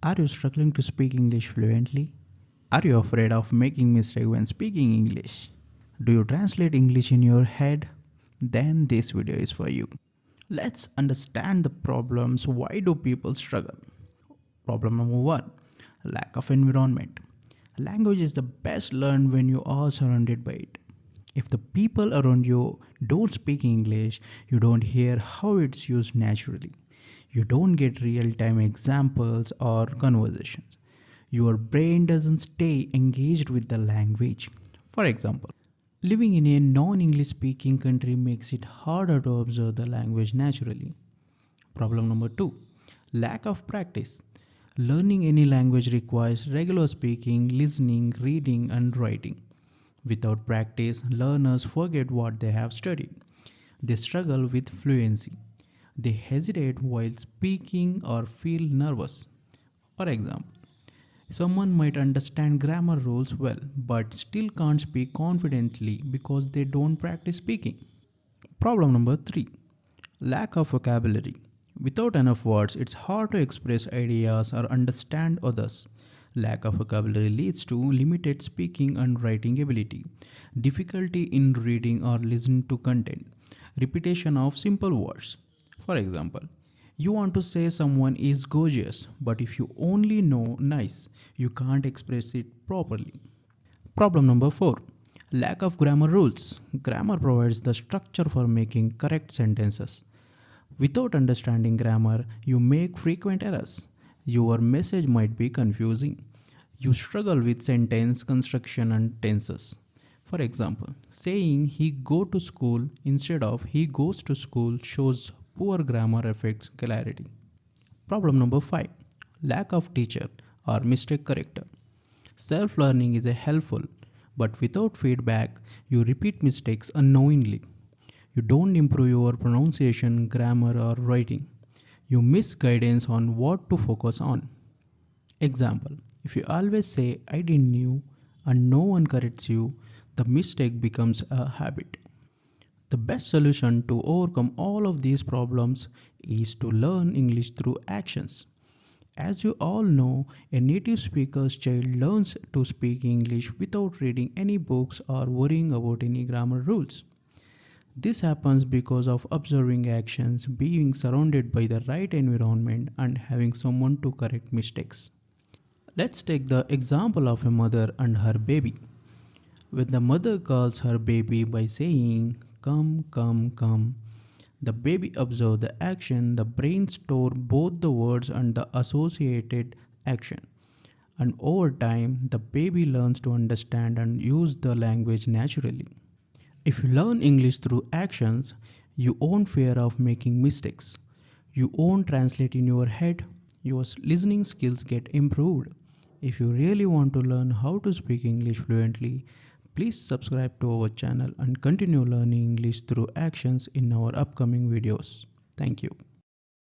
Are you struggling to speak English fluently? Are you afraid of making mistakes when speaking English? Do you translate English in your head? Then this video is for you. Let's understand the problems. Why do people struggle? Problem number 1, lack of environment. Language is the best learned when you are surrounded by it. If the people around you don't speak English, you don't hear how it's used naturally. You don't get real time examples or conversations. Your brain doesn't stay engaged with the language. For example, living in a non English speaking country makes it harder to observe the language naturally. Problem number 2, lack of practice. Learning any language requires regular speaking, listening, reading, and writing. Without practice, learners forget what they have studied. They struggle with fluency. They hesitate while speaking or feel nervous. For example, someone might understand grammar rules well but still can't speak confidently because they don't practice speaking. Problem number 3, lack of vocabulary. Without enough words, it's hard to express ideas or understand others. Lack of vocabulary leads to limited speaking and writing ability, difficulty in reading or listening to content, repetition of simple words. For example, you want to say someone is gorgeous, but if you only know nice, you can't express it properly. Problem number 4, lack of grammar rules. Grammar provides the structure for making correct sentences. Without understanding grammar, you make frequent errors. Your message might be confusing. You struggle with sentence construction and tenses. For example, saying he go to school instead of he goes to school shows poor grammar affects clarity. Problem number 5, lack of teacher or mistake corrector. Self learning is a helpful, but without feedback, you repeat mistakes unknowingly. You don't improve your pronunciation, grammar, or writing. You miss guidance on what to focus on. Example, if you always say, I didn't know, and no one corrects you, the mistake becomes a habit. The best solution to overcome all of these problems is to learn English through actions. As you all know, a native speaker's child learns to speak English without reading any books or worrying about any grammar rules. This happens because of observing actions, being surrounded by the right environment, and having someone to correct mistakes. Let's take the example of a mother and her baby. When the mother calls her baby by saying, come, come, come, the baby observes the action, the brain stores both the words and the associated action. And over time, the baby learns to understand and use the language naturally. If you learn English through actions, you won't fear of making mistakes. You won't translate in your head. Your listening skills get improved. If you really want to learn how to speak English fluently, please subscribe to our channel and continue learning English through actions in our upcoming videos. Thank you.